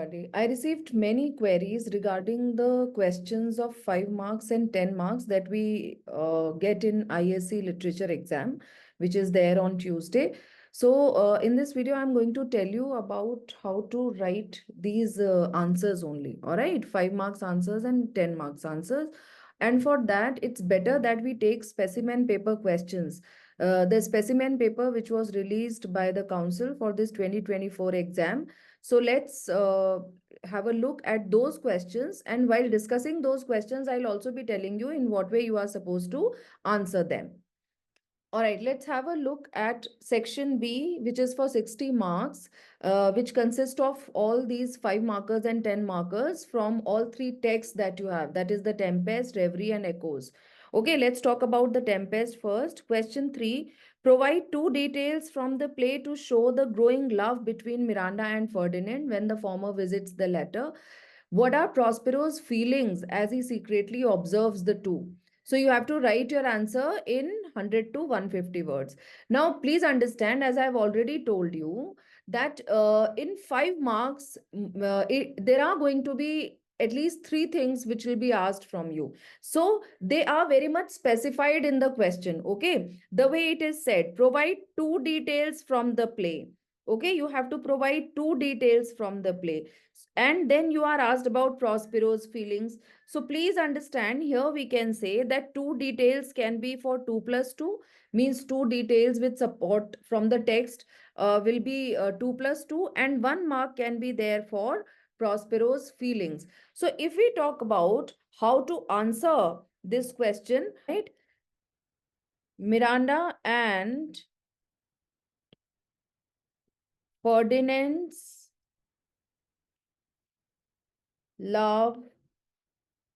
Shivali. I received many queries regarding the questions of 5 marks and 10 marks that we get in ISC literature exam, which is there on Tuesday. So, in this video, I'm going to tell you about how to write these answers only. All right, 5 marks answers and 10 marks answers. And for that, it's better that we take specimen paper questions. The specimen paper which was released by the council for this 2024 exam. So let's have a look at those questions. And while discussing those questions, I'll also be telling you in what way you are supposed to answer them. All right, let's have a look at section B, which is for 60 marks, which consist of all these 5 markers and 10 markers from all 3 texts that you have. That is the Tempest, Reverie, and Echoes. Okay, let's talk about the Tempest first. Question 3. Provide 2 details from the play to show the growing love between Miranda and Ferdinand when the former visits the latter. What are Prospero's feelings as he secretly observes the two? So you have to write your answer in 100 to 150 words. Now, please understand, as I've already told you, that in 5 marks, there are going to be at least 3 things which will be asked from you. So they are very much specified in the question. Okay. The way it is said, provide 2 details from the play. Okay. You have to provide 2 details from the play. And then you are asked about Prospero's feelings. So please understand, here we can say that 2 details can be for 2 plus 2, means 2 details with support from the text will be 2 plus 2, and 1 mark can be there for Prospero's feelings. So if we talk about how to answer this question, right? Miranda and Ferdinand's love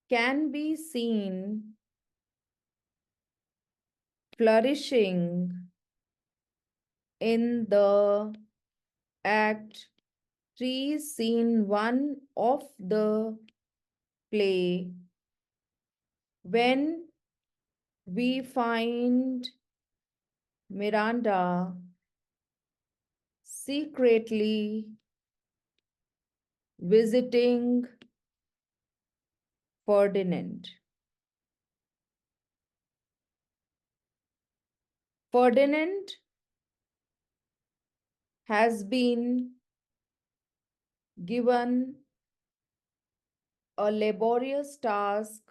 can be seen flourishing in the act 3, scene 1 of the play, when we find Miranda secretly visiting Ferdinand. Ferdinand has been given a laborious task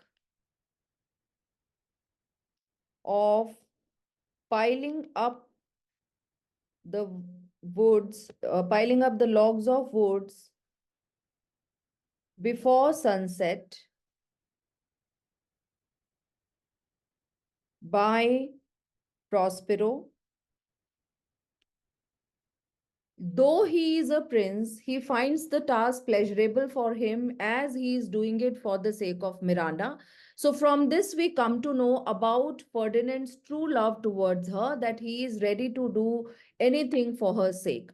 of piling up the piling up the logs of woods before sunset by Prospero. Though he is a prince, he finds the task pleasurable for him as he is doing it for the sake of Miranda. So from this we come to know about Ferdinand's true love towards her, that he is ready to do anything for her sake.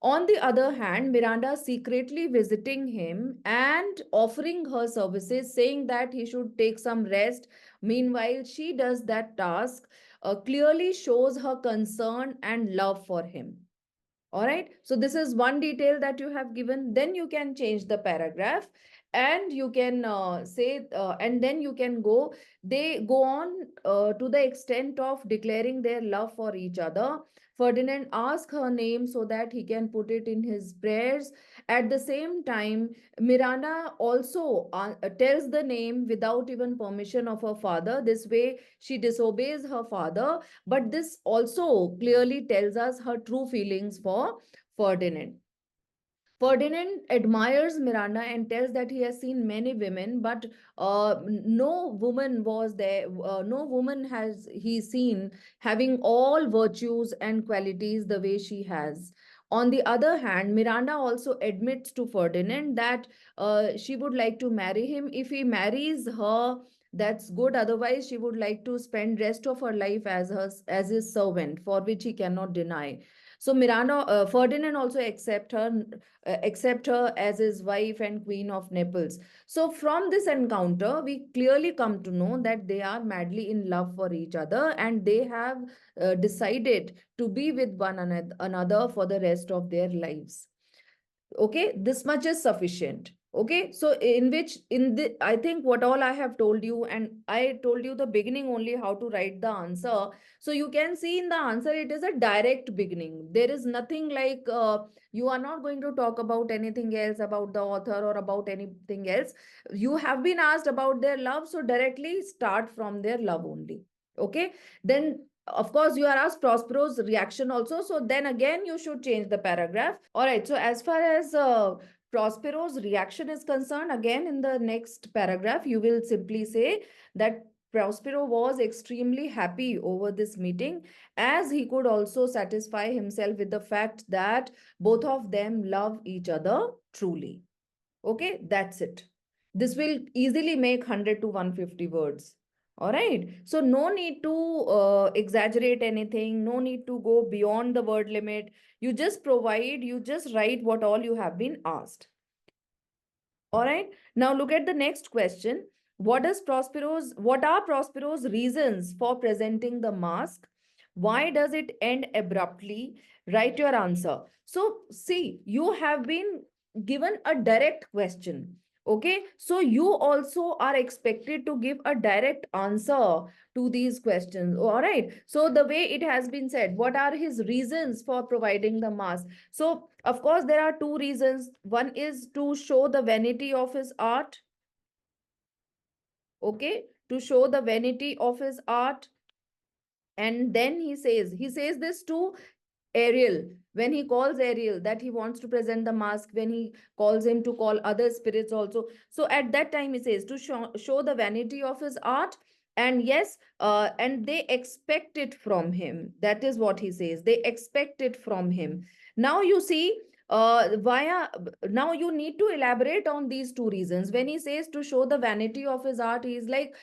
On the other hand, Miranda secretly visiting him and offering her services, saying that he should take some rest. Meanwhile, she does that task, clearly shows her concern and love for him. All right. So this is one detail that you have given. Then you can change the paragraph and you can say, and then you can go, they go on to the extent of declaring their love for each other. Ferdinand asks her name so that he can put it in his prayers. At the same time, Miranda also tells the name without even permission of her father. This way, she disobeys her father. But this also clearly tells us her true feelings for Ferdinand. Ferdinand admires Miranda and tells that he has seen many women, but no woman was there, no woman has he seen having all virtues and qualities the way she has. On the other hand, Miranda also admits to Ferdinand that she would like to marry him. If he marries her, that's good. Otherwise, she would like to spend rest of her life as his servant, for which he cannot deny. So Ferdinand also accept her as his wife and queen of Naples. So from this encounter, we clearly come to know that they are madly in love for each other and they have decided to be with one another for the rest of their lives. Okay, this much is sufficient. Okay, so in which, in the, I think what all I have told you, and I told you the beginning only how to write the answer. So you can see in the answer it is a direct beginning. There is nothing like you are not going to talk about anything else, about the author or about anything else. You have been asked about their love, so directly start from their love only. Okay, then of course you are asked Prospero's reaction also, so then again you should change the paragraph. All right, so as far as Prospero's reaction is concerned, again in the next paragraph you will simply say that Prospero was extremely happy over this meeting, as he could also satisfy himself with the fact that both of them love each other truly. Okay, that's it. This will easily make 100 to 150 words. All right. So no need to exaggerate anything. No need to go beyond the word limit. You just provide, you just write what all you have been asked. All right. Now look at the next question. What are Prospero's reasons for presenting the mask? Why does it end abruptly? Write your answer. So see, you have been given a direct question. Okay. So you also are expected to give a direct answer to these questions. All right. So the way it has been said, what are his reasons for providing the mask? So, of course, there are two reasons. One is to show the vanity of his art. Okay. To show the vanity of his art. And then he says this to Ariel, when he calls Ariel that he wants to present the mask, when he calls him to call other spirits also. So at that time, he says to show the vanity of his art. And yes, and they expect it from him. That is what he says. They expect it from him. Now you see, now you need to elaborate on these two reasons. When he says to show the vanity of his art, he is like,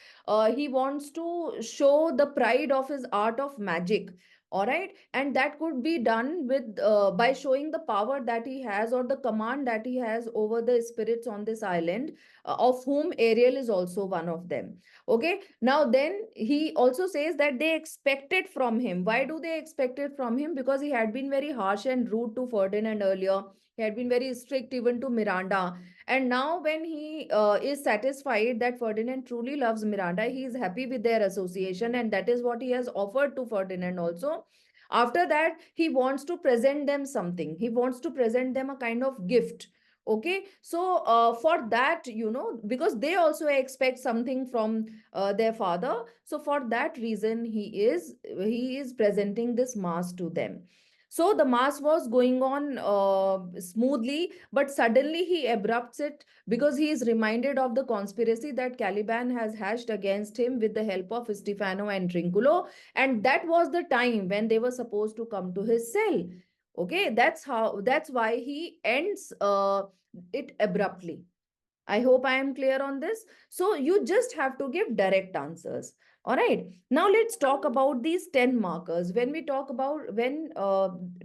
he wants to show the pride of his art of magic. All right, and that could be done with by showing the power that he has, or the command that he has over the spirits on this island, of whom Ariel is also one of them. Okay, now then he also says that they expect it from him. Why do they expect it from him? Because he had been very harsh and rude to Ferdinand earlier. He had been very strict even to Miranda. And now when he is satisfied that Ferdinand truly loves Miranda, he is happy with their association, and that is what he has offered to Ferdinand also. After that, he wants to present them something. He wants to present them a kind of gift. Okay, so for that, because they also expect something from their father. So for that reason, he is presenting this mass to them. So the mass was going on smoothly, but suddenly he abrupts it because he is reminded of the conspiracy that Caliban has hatched against him with the help of Stefano and Trinculo. And that was the time when they were supposed to come to his cell. Okay, that's why he ends it abruptly. I hope I am clear on this. So you just have to give direct answers. All right. Now let's talk about these 10 markers. When we talk about when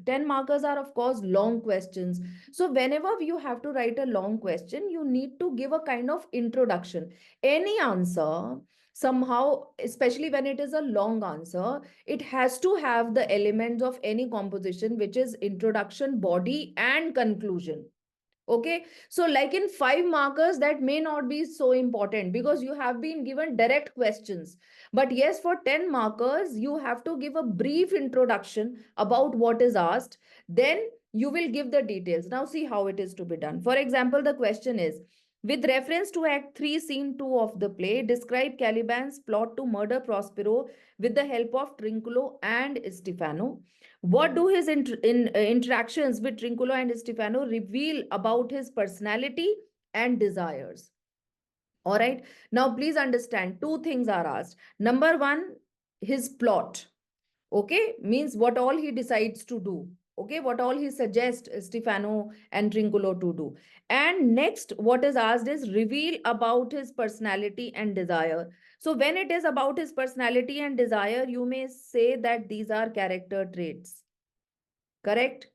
10 markers are of course long questions. So whenever you have to write a long question, you need to give a kind of introduction. Any answer somehow, especially when it is a long answer, it has to have the elements of any composition, which is introduction, body, and conclusion. Okay, so like in 5 markers, that may not be so important because you have been given direct questions. But yes, for 10 markers, you have to give a brief introduction about what is asked. Then you will give the details. Now, see how it is to be done. For example, the question is, with reference to Act 3, Scene 2 of the play, describe Caliban's plot to murder Prospero with the help of Trinculo and Stefano. What do his interactions with Trinculo and Stefano reveal about his personality and desires? All right. Now, please understand, two things are asked. Number one, his plot. Okay, means what all he decides to do. Okay, what all he suggests Stefano and Trinculo to do. And next, what is asked is reveal about his personality and desire. So when it is about his personality and desire, you may say that these are character traits. Correct?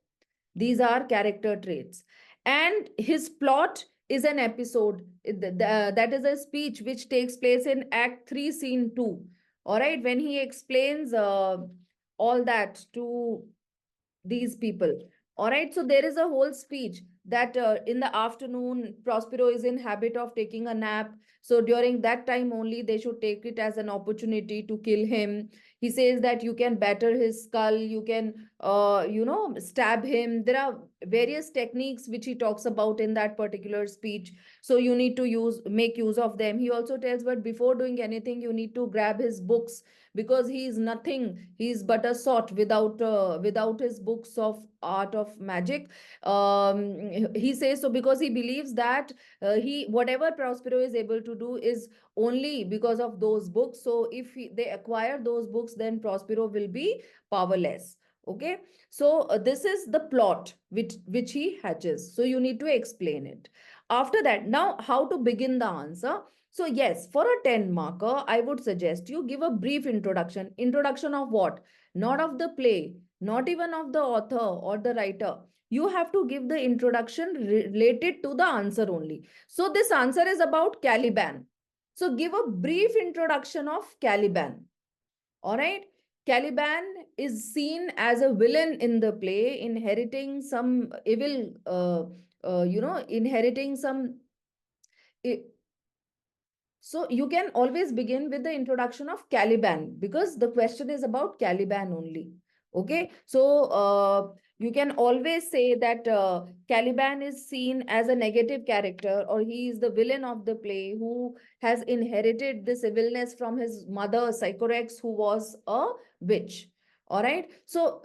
These are character traits. And his plot is an episode. That is a speech which takes place in Act 3, Scene 2. All right, when he explains all that to these people. All right, so there is a whole speech that in the afternoon, Prospero is in habit of taking a nap. So during that time only, they should take it as an opportunity to kill him. He says that you can batter his skull, you can, stab him. There are various techniques which he talks about in that particular speech. So you need to make use of them. He also tells, but before doing anything, you need to grab his books, because he is nothing, he is but a sot without his books of art of magic. He says so because he believes that he whatever Prospero is able to do is only because of those books. So if they acquire those books, then Prospero will be powerless. Okay, so this is the plot which he hatches. So you need to explain it. After that, now how to begin the answer. So yes, for a 10 marker, I would suggest you give a brief introduction. Introduction of what? Not of the play, not even of the author or the writer. You have to give the introduction related to the answer only. So this answer is about Caliban. So give a brief introduction of Caliban. All right. Caliban is seen as a villain in the play, inheriting some evil, inheriting some so you can always begin with the introduction of Caliban, because the question is about Caliban only. Okay, so you can always say that Caliban is seen as a negative character, or he is the villain of the play who has inherited this evilness from his mother, Sycorax, who was a witch. All right, so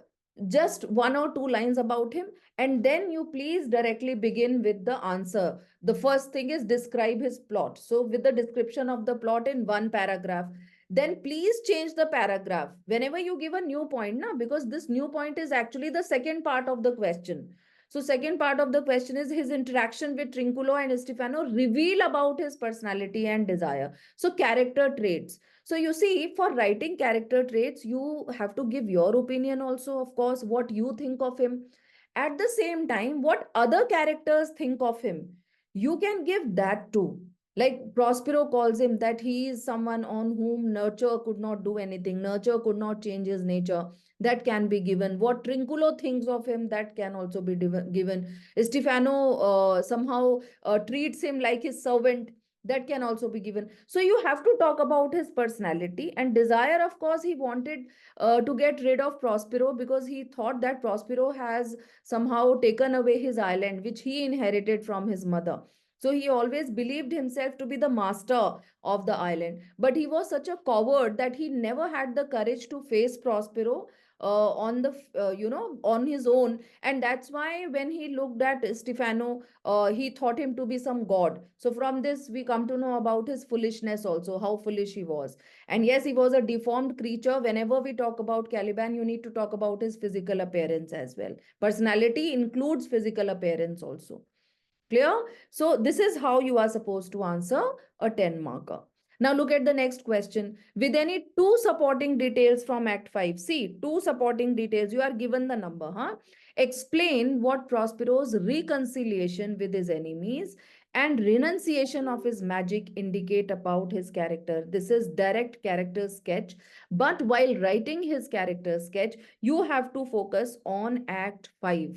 just one or two lines about him, and then you please directly begin with the answer. The first thing is describe his plot. So with the description of the plot in one paragraph, then please change the paragraph whenever you give a new point, na, because this new point is actually the second part of the question. So second part of the question is his interaction with Trinculo and Stefano reveal about his personality and desire. So character traits. So you see, for writing character traits, you have to give your opinion also, of course, what you think of him. At the same time, what other characters think of him, you can give that too. Like Prospero calls him that he is someone on whom nurture could not do anything. Nurture could not change his nature. That can be given. What Trinculo thinks of him, that can also be given. Stefano somehow treats him like his servant. That can also be given. So you have to talk about his personality and desire. Of course, he wanted to get rid of Prospero because he thought that Prospero has somehow taken away his island, which he inherited from his mother. So he always believed himself to be the master of the island. But he was such a coward that he never had the courage to face Prospero on his own. And that's why when he looked at Stefano, he thought him to be some god. So from this, we come to know about his foolishness also, how foolish he was. And yes, he was a deformed creature. Whenever we talk about Caliban, you need to talk about his physical appearance as well. Personality includes physical appearance also. Clear? So this is how you are supposed to answer a 10 marker. Now look at the next question. With any two supporting details from Act 5. See, two supporting details. You are given the number. Huh? Explain what Prospero's reconciliation with his enemies and renunciation of his magic indicate about his character. This is direct character sketch. But while writing his character sketch, you have to focus on Act 5.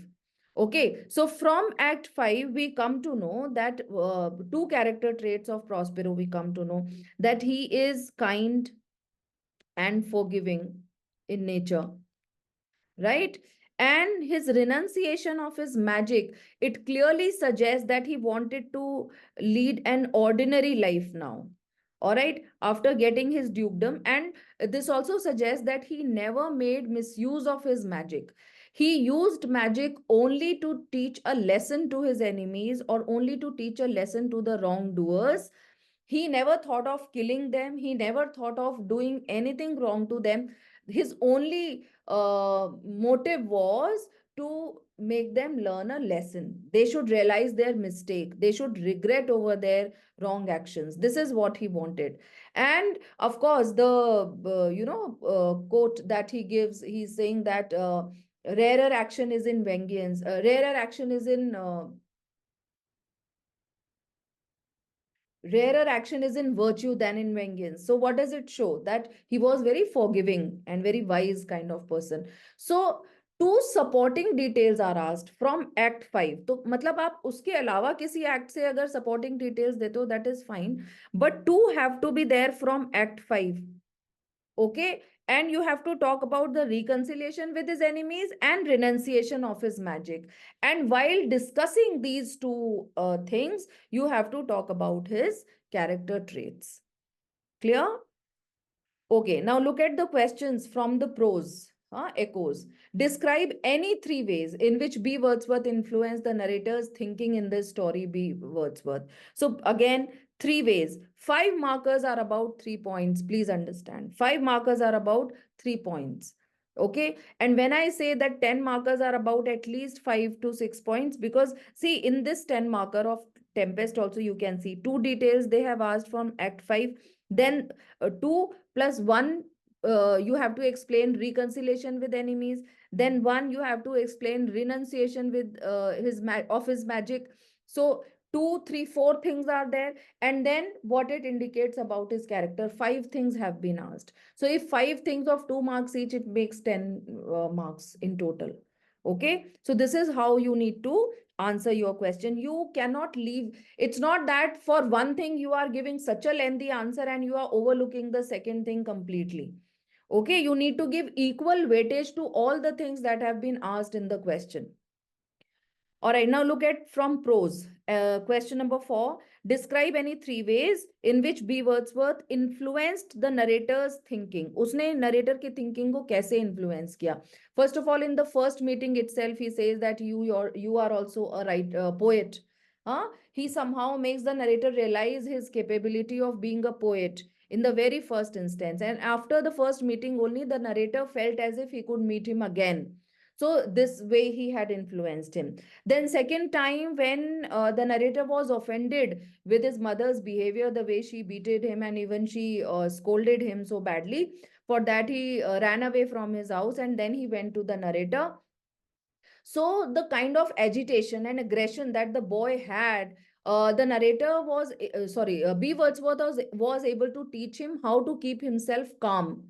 Okay, so from Act 5, we come to know that two character traits of Prospero, we come to know that he is kind and forgiving in nature, right? And his renunciation of his magic, it clearly suggests that he wanted to lead an ordinary life now. All right, after getting his dukedom. And this also suggests that he never made misuse of his magic. He used magic only to teach a lesson to his enemies, or only to teach a lesson to the wrongdoers. He never thought of killing them. He never thought of doing anything wrong to them. His only motive was to make them learn a lesson. They should realize their mistake. They should regret over their wrong actions. This is what he wanted. And of course, the quote that he gives, he's saying that rarer action is in vengeance. Rarer action is in virtue than in vengeance. So what does it show? That he was very forgiving and very wise kind of person. So Two supporting details are asked from Act 5. तो मतलब आप उसके अलावा किसी act से अगर supporting details देते हो, that is fine. But two have to be there from Act 5. Okay? And you have to talk about the reconciliation with his enemies and renunciation of his magic. And while discussing these two things, you have to talk about his character traits. Clear? Okay, now look at the questions from the prose. Echoes. Describe any three ways in which B. Wordsworth influenced the narrator's thinking in this story, B. Wordsworth. So, again, three ways. 5 markers are about 3 points. Please understand. 5 markers are about 3 points. Okay. And when I say that 10 markers are about at least 5 to 6 points, because see, in this 10 marker of Tempest, also you can see two details they have asked from Act 5. Then 2 plus 1, you have to explain reconciliation with enemies. Then 1, you have to explain renunciation with his magic. So 2, 3, 4 things are there. And then what it indicates about his character, 5 things have been asked. So if 5 things of 2 marks each, it makes 10 marks in total. Okay, so this is how you need to answer your question. You cannot leave. It's not that for one thing you are giving such a lengthy answer and you are overlooking the second thing completely. Okay, you need to give equal weightage to all the things that have been asked in the question. All right, now look at from prose. Question number 4. Describe any three ways in which B. Wordsworth influenced the narrator's thinking. उसने narrator की thinking को कैसे influence किया? First of all, in the first meeting itself, he says that you are also a poet. He somehow makes the narrator realize his capability of being a poet in the very first instance. And after the first meeting, only the narrator felt as if he could meet him again. So this way he had influenced him. Then second time when the narrator was offended with his mother's behavior, the way she beated him and even she scolded him so badly, for that he ran away from his house and then he went to the narrator. So the kind of agitation and aggression that the boy had, the narrator was, B. Wordsworth was able to teach him how to keep himself calm.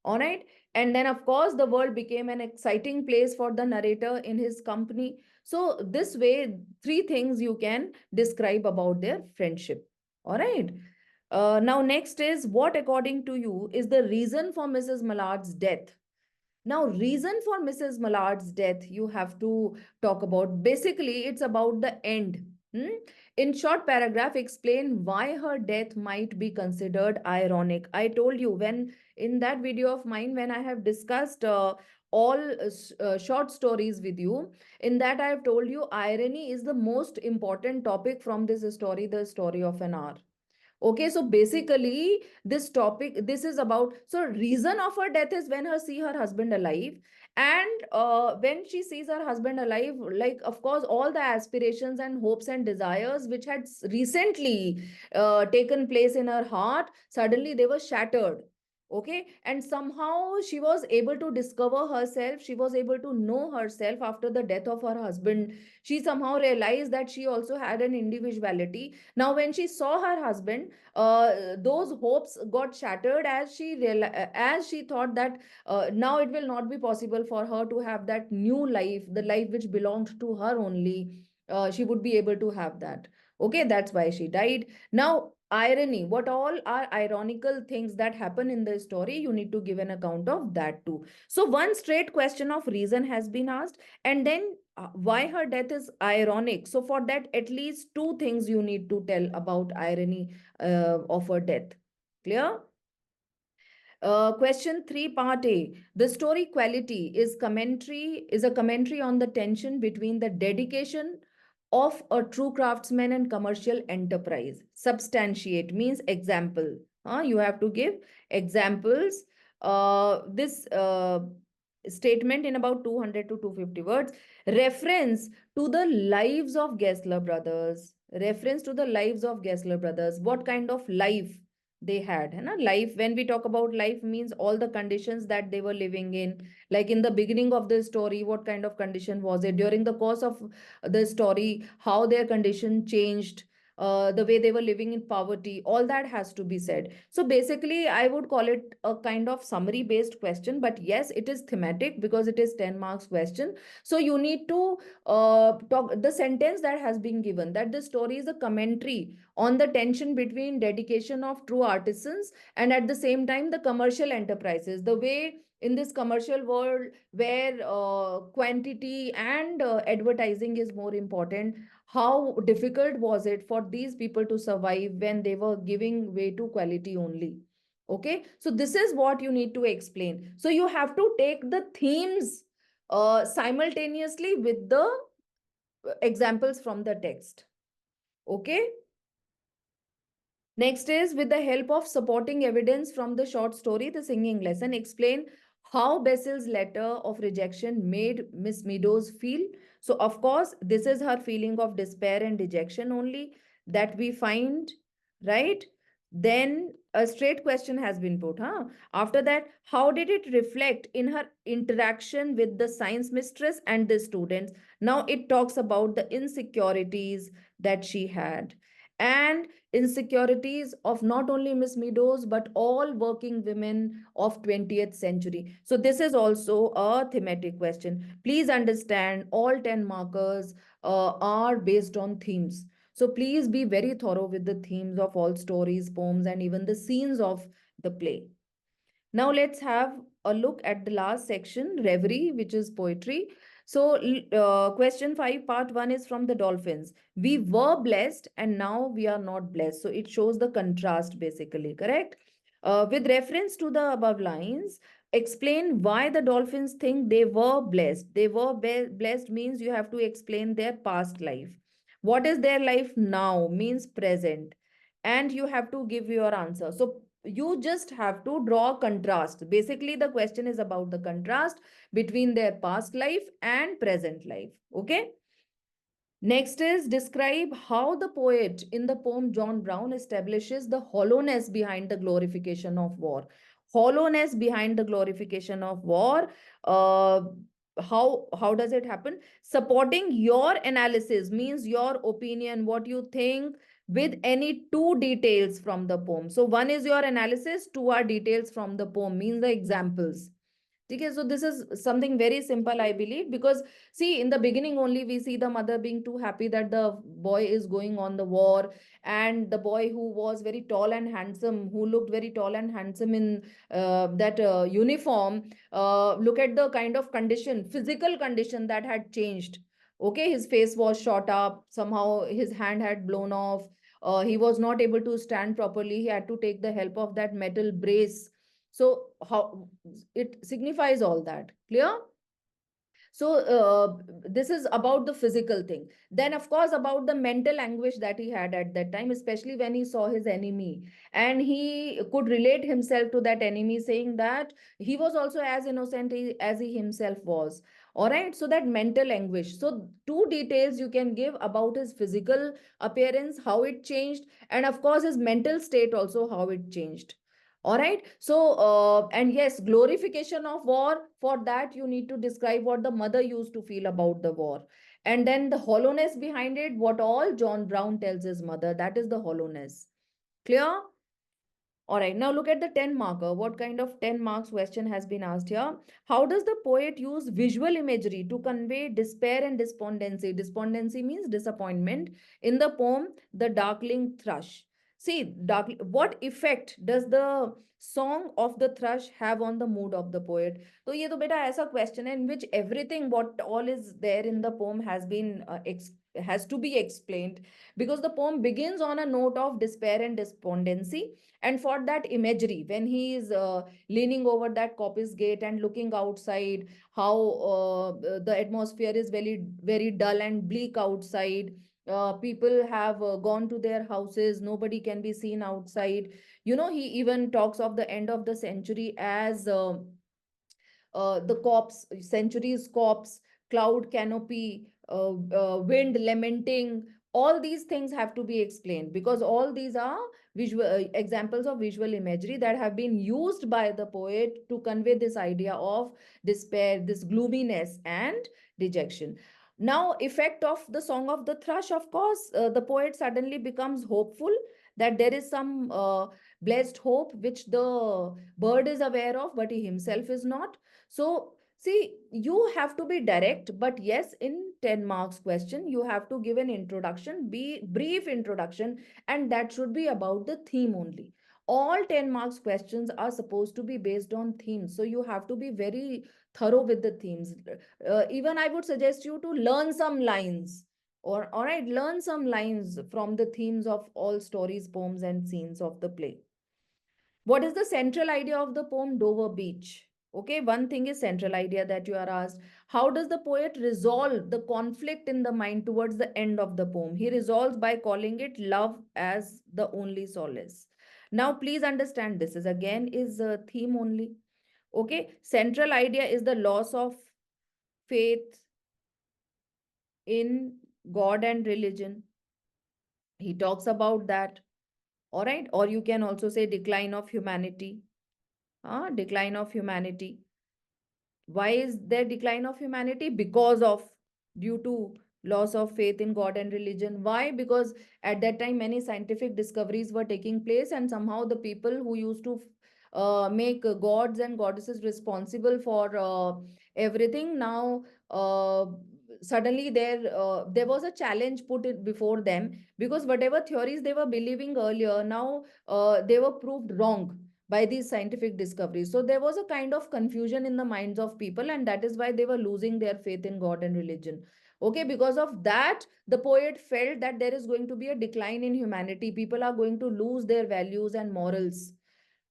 All right. And then, of course, the world became an exciting place for the narrator in his company. So, this way, three things you can describe about their friendship. All right. Now, next is what, according to you, is the reason for Mrs. Mallard's death? Now, reason for Mrs. Mallard's death, you have to talk about. Basically, it's about the end. In short paragraph, explain why her death might be considered ironic. I told you when in that video of mine, when I have discussed all short stories with you, in that I have told you irony is the most important topic from this story, the story of an hour. Okay, so basically this topic, this is about, so reason of her death is when her see her husband alive. And when she sees her husband alive, like of course all the aspirations and hopes and desires which had recently taken place in her heart, suddenly they were shattered. Okay, and somehow she was able to discover herself, she was able to know herself after the death of her husband. She somehow realized that she also had an individuality. Now when she saw her husband, those hopes got shattered as as she thought that now it will not be possible for her to have that new life, the life which belonged to her only. She would be able to have that. Okay, that's why she died. Now, irony, what all are ironical things that happen in the story, you need to give an account of that too. So one straight question of reason has been asked, and then why her death is ironic. So for that, at least two things you need to tell about irony of her death. Clear? Question 3, part A. The story quality is a commentary on the tension between the dedication of a true craftsman and commercial enterprise. Substantiate means example. You have to give examples. This statement in about 200 to 250 words. Reference to the lives of Gessler brothers. Reference to the lives of Gessler brothers. What kind of life they had? Life, when we talk about life, means all the conditions that they were living in. Like in the beginning of the story, what kind of condition was it? During the course of the story, how their condition changed. the way they were living in poverty, all that has to be said. So basically, I would call it a kind of summary based question, but yes, it is thematic because it is 10 marks question. So you need to talk the sentence that has been given, that the story is a commentary on the tension between dedication of true artisans and at the same time the commercial enterprises, the way in this commercial world where quantity and advertising is more important, how difficult was it for these people to survive when they were giving way to quality only. Okay, so this is what you need to explain. So you have to take the themes simultaneously with the examples from the text. Okay. Next is, with the help of supporting evidence from the short story, The Singing Lesson, explain how Bessel's letter of rejection made Miss Meadows feel. So, of course, this is her feeling of despair and dejection only that we find, right? Then a straight question has been put, huh? After that, how did it reflect in her interaction with the science mistress and the students? Now it talks about the insecurities that she had. And insecurities of not only Miss Meadows but all working women of 20th century. So this is also a thematic question. Please understand all 10 markers are based on themes. So please be very thorough with the themes of all stories, poems, and even the scenes of the play. Now let's have a look at the last section, Reverie, which is poetry. So question 5, part 1 is from the Dolphins. We were blessed and now we are not blessed. So it shows the contrast basically, correct? With reference to the above lines, explain why the Dolphins think they were blessed. They were blessed means you have to explain their past life. What is their life now means present. And you have to give your answer. So you just have to draw contrast. Basically, the question is about the contrast between their past life and present life. Okay. Next is, describe how the poet in the poem John Brown establishes the hollowness behind the glorification of war. Hollowness behind the glorification of war. Uh, how does it happen? Supporting your analysis means your opinion, what you think, with any two details from the poem. So one is your analysis, two are details from the poem, means the examples. Okay, so this is something very simple, I believe, because see, in the beginning only we see the mother being too happy that the boy is going on the war, and the boy who was very tall and handsome, who looked very tall and handsome in that uniform, look at the kind of condition, physical condition that had changed. Okay, his face was shot up, somehow his hand had blown off. He was not able to stand properly. He had to take the help of that metal brace. So how it signifies all that. Clear? So this is about the physical thing. Then, of course, about the mental anguish that he had at that time, especially when he saw his enemy. And he could relate himself to that enemy, saying that he was also as innocent as he himself was. All right. So that mental anguish. So two details you can give about his physical appearance, how it changed, and of course, his mental state also, how it changed. All right. So, and yes, glorification of war, for that you need to describe what the mother used to feel about the war. And then the hollowness behind it, what all John Brown tells his mother, that is the hollowness. Clear? All right, now look at the 10 marker. What kind of 10 marks question has been asked here? How does the poet use visual imagery to convey despair and despondency? Despondency means disappointment. In the poem, The Darkling Thrush. See, what effect does the song of the thrush have on the mood of the poet? So, ये तो बेटा ऐसा question है in which everything what all is there in the poem has been has to be explained, because the poem begins on a note of despair and despondency. And for that imagery, when he is leaning over that coppice gate and looking outside, how the atmosphere is very dull and bleak outside. People have gone to their houses, nobody can be seen outside. You know, he even talks of the end of the century as the corpse, centuries corpse, cloud canopy, wind lamenting. All these things have to be explained, because all these are visual examples of visual imagery that have been used by the poet to convey this idea of despair, this gloominess and dejection. Now, effect of the Song of the Thrush, of course, the poet suddenly becomes hopeful that there is some blessed hope which the bird is aware of, but he himself is not. So, see, you have to be direct, but yes, in 10 marks question, you have to give an introduction, be brief introduction, and that should be about the theme only. All 10 marks questions are supposed to be based on themes. So you have to be very thorough with the themes. Even I would suggest you to learn some lines, or all right, learn some lines from the themes of all stories, poems, and scenes of the play. What is the central idea of the poem Dover Beach? Okay, one thing is central idea that you are asked. How does the poet resolve the conflict in the mind towards the end of the poem? He resolves by calling it love as the only solace. Now, please understand this is again is a theme only. Okay, central idea is the loss of faith in God and religion. He talks about that. All right. Or you can also say decline of humanity. Decline of humanity. Why is there decline of humanity? Because of, due to loss of faith in God and religion. Why? Because at that time many scientific discoveries were taking place, and somehow the people who used to make gods and goddesses responsible for everything, now suddenly there was a challenge put it before them, because whatever theories they were believing earlier, now they were proved wrong by these scientific discoveries. So there was a kind of confusion in the minds of people, and that is why they were losing their faith in God and religion. Okay, because of that, the poet felt that there is going to be a decline in humanity. People are going to lose their values and morals.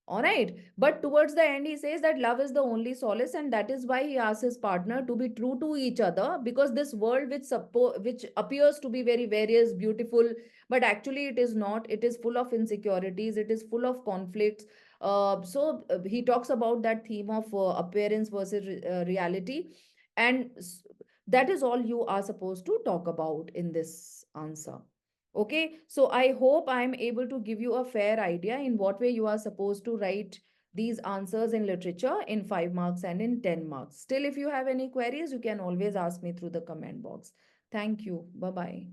All right. But towards the end, he says that love is the only solace, and that is why he asks his partner to be true to each other, because this world which appears to be very various, beautiful, but actually it is not. It is full of insecurities. It is full of conflicts. He talks about that theme of appearance versus reality, and that is all you are supposed to talk about in this answer. Okay, so I hope I'm able to give you a fair idea in what way you are supposed to write these answers in literature in 5 marks and in 10 marks. Still, if you have any queries, you can always ask me through the comment box. Thank you. Bye bye.